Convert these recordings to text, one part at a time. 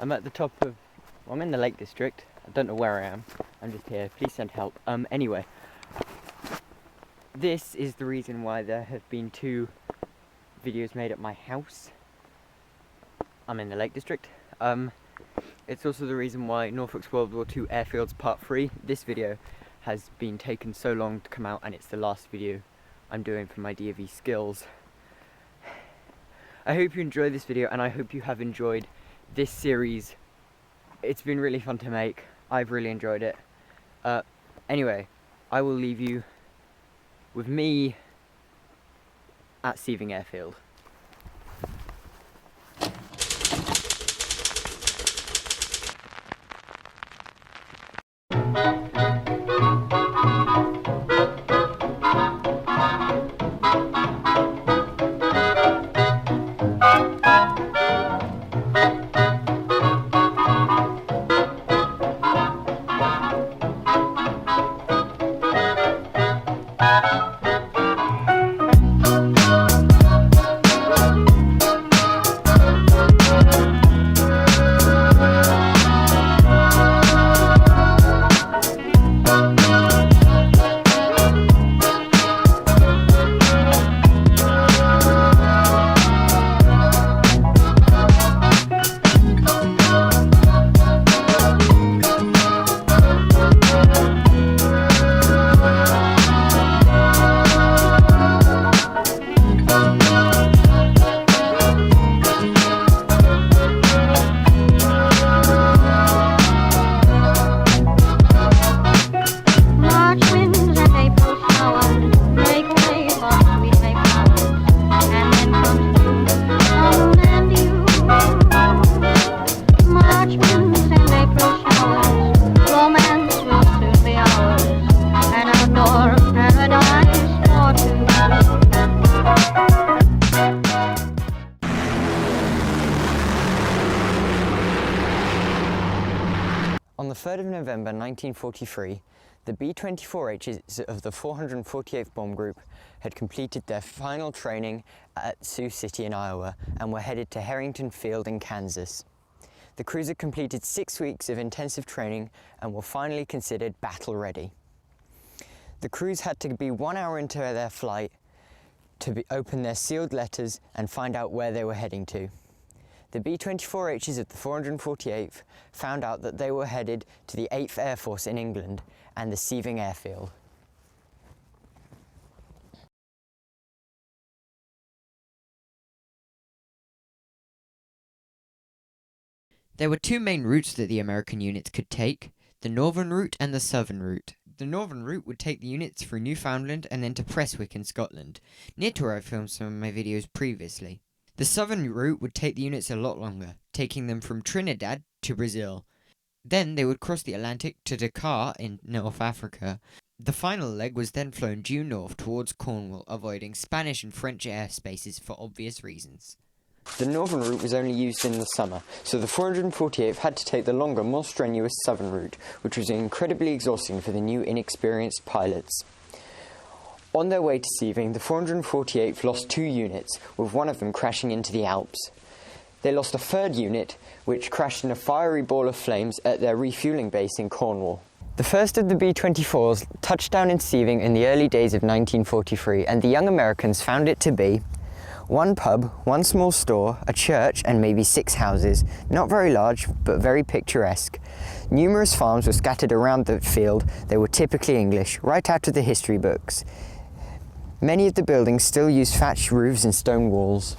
I'm at the top of, well, I'm in the Lake District. I don't know where I am. I'm just here. Please send help. Anyway, this is the reason why there have been 2 videos made at my house. I'm in the Lake District. It's also the reason why Norfolk's World War II Airfields Part 3, this video, has been taken so long to come out, and it's the last video I'm doing for my DAV skills. I hope you enjoyed this video, and I hope you have enjoyed this series. It's been really fun to make. I've really enjoyed it. Anyway, I will leave you with me at Seething Airfield. On the 3rd of November 1943, the B-24Hs of the 448th Bomb Group had completed their final training at Sioux City in Iowa and were headed to Harrington Field in Kansas. The crews had completed 6 weeks of intensive training and were finally considered battle-ready. The crews had to be 1 hour into their flight to open their sealed letters and find out where they were heading to. The B-24Hs of the 448th found out that they were headed to the 8th Air Force in England and the Seething Airfield. There were 2 main routes that the American units could take, the northern route and the southern route. The northern route would take the units through Newfoundland and then to Prestwick in Scotland, near to where I filmed some of my videos previously. The southern route would take the units a lot longer, taking them from Trinidad to Brazil. Then they would cross the Atlantic to Dakar in North Africa. The final leg was then flown due north towards Cornwall, avoiding Spanish and French airspaces for obvious reasons. The northern route was only used in the summer, so the 448th had to take the longer, more strenuous southern route, which was incredibly exhausting for the new, inexperienced pilots. On their way to Seething, the 448th lost 2 units, with one of them crashing into the Alps. They lost a 3rd unit, which crashed in a fiery ball of flames at their refueling base in Cornwall. The first of the B-24s touched down in Seething in the early days of 1943, and the young Americans found it to be 1 pub, 1 small store, a church, and maybe 6 houses, not very large, but very picturesque. Numerous farms were scattered around the field. They were typically English, right out of the history books. Many of the buildings still use thatched roofs and stone walls.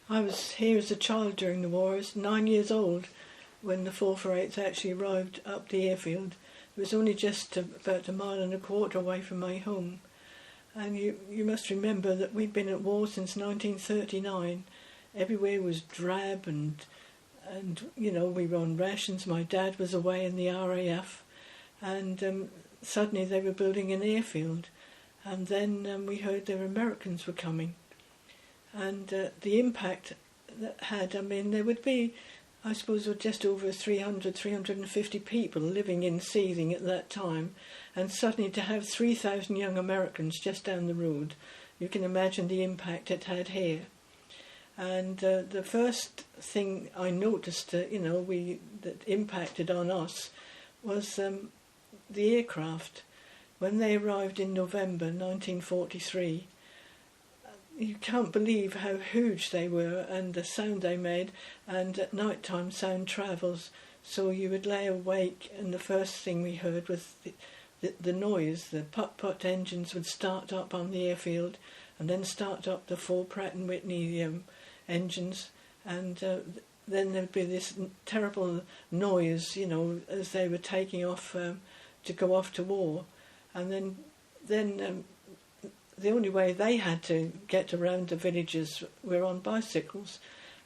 I was here as a child during the war. I was 9 years old when the 448 actually arrived up the airfield. It was only just about 1.25 miles away from my home. And you must remember that we'd been at war since 1939. Everywhere was drab and you know, we were on rations. My dad was away in the RAF, and suddenly they were building an airfield, and then we heard the Americans were coming, and the impact that had, I mean, there would be I suppose there were just over 300, 350 people living in Seething at that time, and suddenly to have 3,000 young Americans just down the road, you can imagine the impact it had here. And the first thing I noticed, that impacted on us was the aircraft. When they arrived in November 1943, you can't believe how huge they were and the sound they made, and at night time sound travels, so you would lay awake and the first thing we heard was the noise. The putt-putt engines would start up on the airfield and then start up the four Pratt & Whitney engines, and then there'd be this terrible noise, as they were taking off to go off to war. And then the only way they had to get around the villages were on bicycles,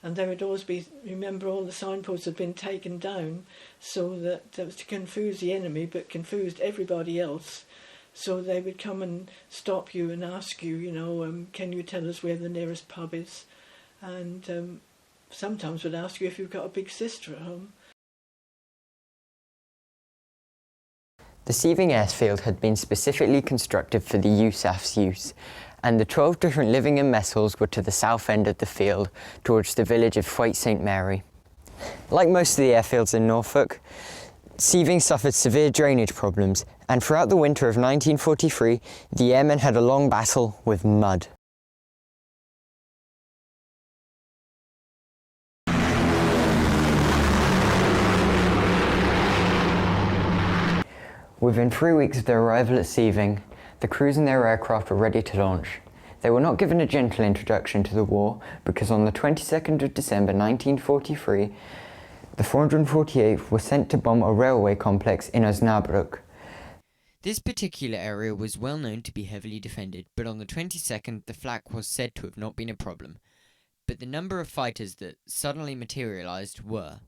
and they would always remember all the signposts had been taken down so that it was to confuse the enemy but confused everybody else. So they would come and stop you and ask you, can you tell us where the nearest pub is? And sometimes would ask you if you've got a big sister at home. The Seething airfield had been specifically constructed for the USAF's use, and the 12 different living and mess halls were to the south end of the field, towards the village of Thwaite St Mary. Like most of the airfields in Norfolk, Seething suffered severe drainage problems, and throughout the winter of 1943, the airmen had a long battle with mud. Within 3 weeks of their arrival at Seething, the crews and their aircraft were ready to launch. They were not given a gentle introduction to the war because on the 22nd of December 1943, the 448th was sent to bomb a railway complex in Osnabrück. This particular area was well known to be heavily defended, but on the 22nd the flak was said to have not been a problem. But the number of fighters that suddenly materialized were.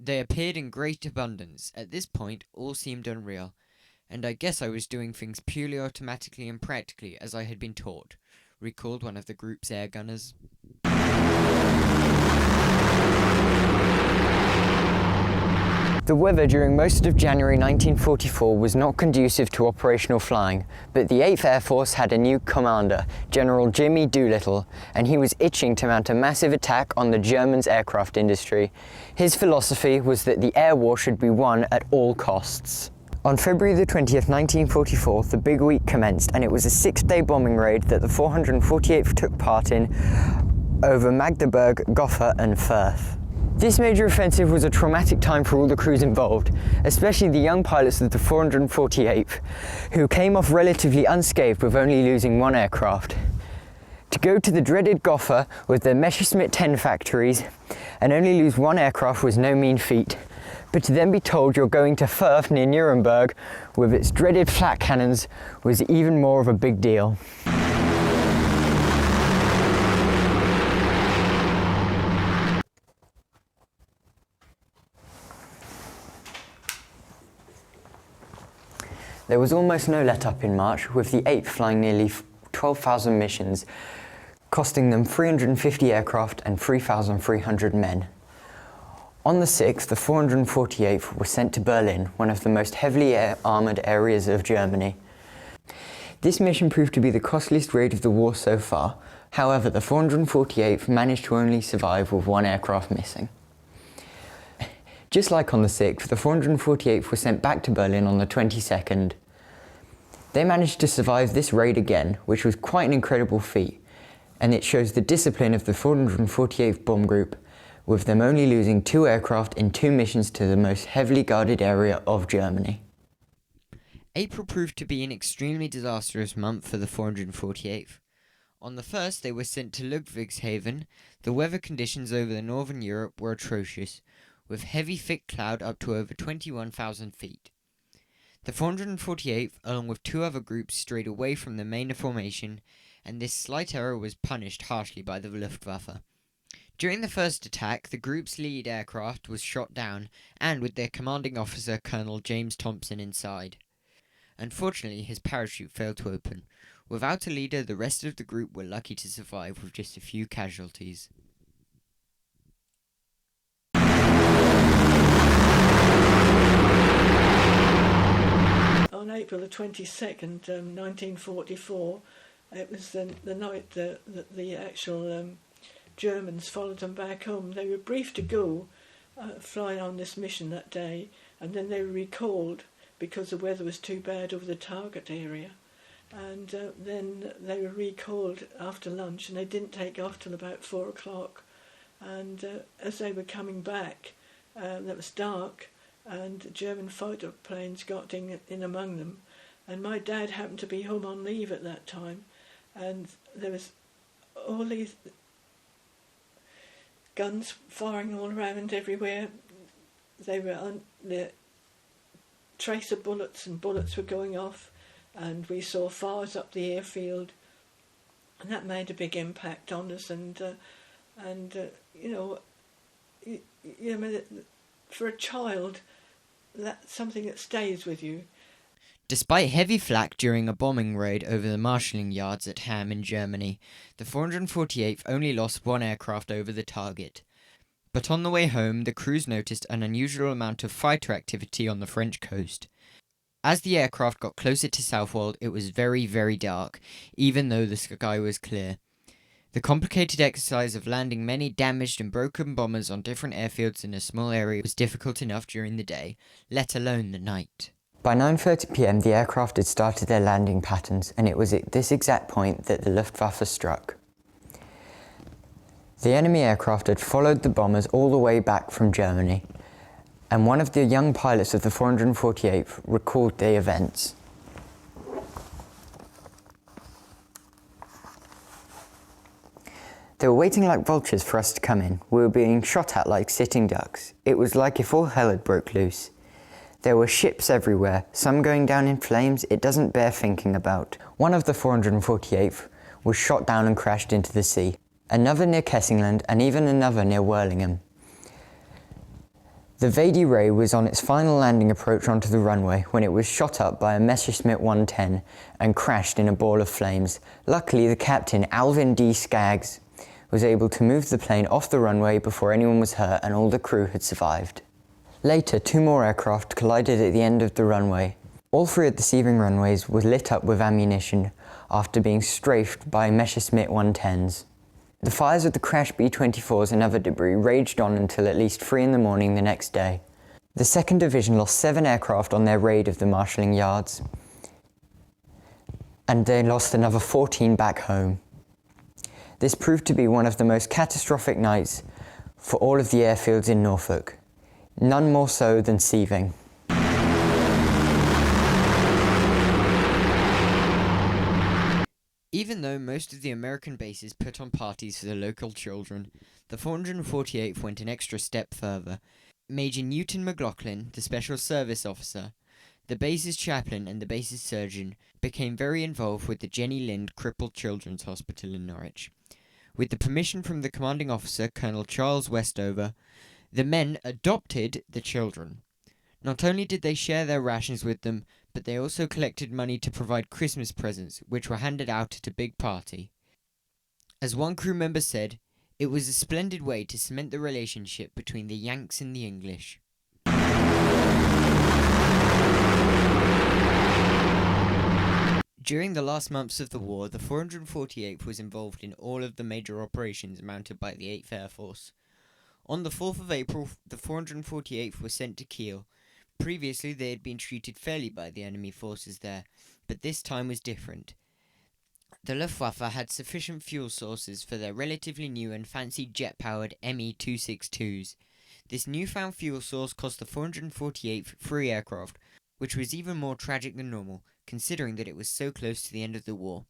They appeared in great abundance. At this point, all seemed unreal, and I guess I was doing things purely automatically and practically as I had been taught, recalled one of the group's air gunners. The weather during most of January 1944 was not conducive to operational flying, but the 8th Air Force had a new commander, General Jimmy Doolittle, and he was itching to mount a massive attack on the Germans' aircraft industry. His philosophy was that the air war should be won at all costs. On February the 20th, 1944, the big week commenced, and it was a 6-day bombing raid that the 448th took part in over Magdeburg, Gotha and Fürth. This major offensive was a traumatic time for all the crews involved, especially the young pilots of the 448th, who came off relatively unscathed with only losing one aircraft. To go to the dreaded Gotha with their Messerschmitt 10 factories and only lose one aircraft was no mean feat, but to then be told you're going to Fürth near Nuremberg with its dreaded flak cannons was even more of a big deal. There was almost no let-up in March, with the 8th flying nearly 12,000 missions, costing them 350 aircraft and 3,300 men. On the 6th, the 448th was sent to Berlin, one of the most heavily armoured areas of Germany. This mission proved to be the costliest raid of the war so far. However, the 448th managed to only survive with one aircraft missing. Just like on the 6th, the 448th was sent back to Berlin on the 22nd. They managed to survive this raid again, which was quite an incredible feat, and it shows the discipline of the 448th Bomb Group, with them only losing 2 aircraft in 2 missions to the most heavily guarded area of Germany. April proved to be an extremely disastrous month for the 448th. On the 1st, they were sent to Ludwigshafen. The weather conditions over the northern Europe were atrocious, with heavy thick cloud up to over 21,000 feet. The 448th, along with 2 other groups, strayed away from the main formation, and this slight error was punished harshly by the Luftwaffe. During the first attack, the group's lead aircraft was shot down, and with their commanding officer, Colonel James Thompson, inside. Unfortunately, his parachute failed to open. Without a leader, the rest of the group were lucky to survive with just a few casualties. April the 22nd, 1944, it was the night that the actual Germans followed them back home. They were briefed to go flying on this mission that day, and then they were recalled because the weather was too bad over the target area. And then they were recalled after lunch, and they didn't take off till about 4 o'clock. And as they were coming back, it was dark, and German fighter planes got in among them. And my dad happened to be home on leave at that time, and there was all these guns firing all around everywhere. They were the trace of bullets, and bullets were going off, and we saw fires up the airfield, and that made a big impact on us. And for a child, that's something that stays with you. Despite heavy flak during a bombing raid over the marshalling yards at Hamm in Germany, the 448th only lost one aircraft over the target. But on the way home, the crews noticed an unusual amount of fighter activity on the French coast. As the aircraft got closer to Southwold, it was very, very dark, even though the sky was clear. The complicated exercise of landing many damaged and broken bombers on different airfields in a small area was difficult enough during the day, let alone the night. By 9:30 p.m, the aircraft had started their landing patterns, and it was at this exact point that the Luftwaffe struck. The enemy aircraft had followed the bombers all the way back from Germany, and one of the young pilots of the 448th recalled the events. They were waiting like vultures for us to come in. We were being shot at like sitting ducks. It was like if all hell had broke loose. There were ships everywhere, some going down in flames it doesn't bear thinking about. One of the 448th was shot down and crashed into the sea. Another near Kessingland, and even another near Whirlingham. The Vady Ray was on its final landing approach onto the runway when it was shot up by a Messerschmitt 110 and crashed in a ball of flames. Luckily, the captain, Alvin D. Skaggs, was able to move the plane off the runway before anyone was hurt, and all the crew had survived. Later, 2 more aircraft collided at the end of the runway. All 3 of the Seething runways were lit up with ammunition after being strafed by Messerschmitt 110s. The fires of the crashed B-24s and other debris raged on until at least 3 in the morning the next day. The 2nd Division lost 7 aircraft on their raid of the marshalling yards, and they lost another 14 back home. This proved to be one of the most catastrophic nights for all of the airfields in Norfolk. None more so than Seething. Even though most of the American bases put on parties for the local children, the 448th went an extra step further. Major Newton McLaughlin, the Special Service Officer, the base's chaplain and the base's surgeon, became very involved with the Jenny Lind Crippled Children's Hospital in Norwich. With the permission from the commanding officer, Colonel Charles Westover, the men adopted the children. Not only did they share their rations with them, but they also collected money to provide Christmas presents, which were handed out at a big party. As one crew member said, it was a splendid way to cement the relationship between the Yanks and the English. During the last months of the war, the 448th was involved in all of the major operations mounted by the 8th Air Force. On the 4th of April, the 448th was sent to Kiel. Previously, they had been treated fairly by the enemy forces there, but this time was different. The Luftwaffe had sufficient fuel sources for their relatively new and fancy jet-powered Me-262s. This newfound fuel source cost the 448th 3 aircraft, which was even more tragic than normal, considering that it was so close to the end of the war.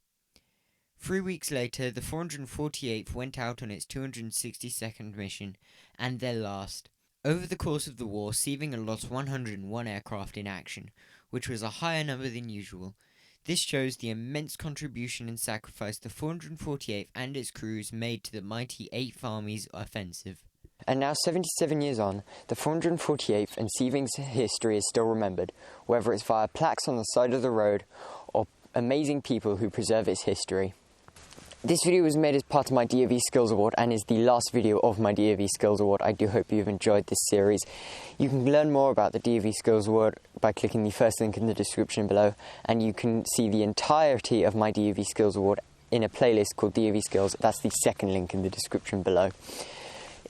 3 weeks later, the 448th went out on its 262nd mission, and their last. Over the course of the war, Seething had lost 101 aircraft in action, which was a higher number than usual. This shows the immense contribution and sacrifice the 448th and its crews made to the mighty 8th Army's offensive. And now, 77 years on, the 448th and Seething's history is still remembered, whether it's via plaques on the side of the road or amazing people who preserve its history. This video was made as part of my DAV Skills Award and is the last video of my DAV Skills Award. I do hope you've enjoyed this series. You can learn more about the DAV Skills Award by clicking the first link in the description below, and you can see the entirety of my DAV Skills Award in a playlist called DAV Skills. That's the second link in the description below.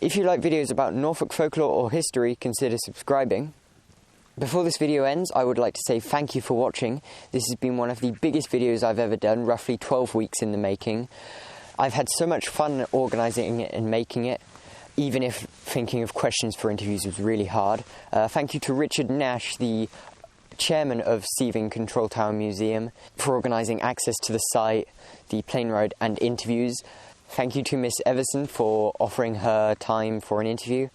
If you like videos about Norfolk folklore or history, consider subscribing. Before this video ends, I would like to say thank you for watching. This has been one of the biggest videos I've ever done, roughly 12 weeks in the making. I've had so much fun organising it and making it, even if thinking of questions for interviews was really hard. Thank you to Richard Nash, the chairman of Seething Control Tower Museum, for organising access to the site, the plane ride and interviews. Thank you to Miss Everson for offering her time for an interview.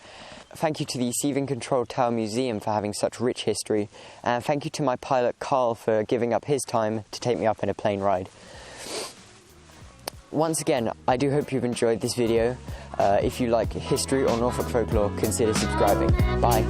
Thank you to the Seething Control Tower Museum for having such rich history, and thank you to my pilot Carl for giving up his time to take me up in a plane ride. Once again, I do hope you've enjoyed this video. If you like history or Norfolk folklore, consider subscribing. Bye.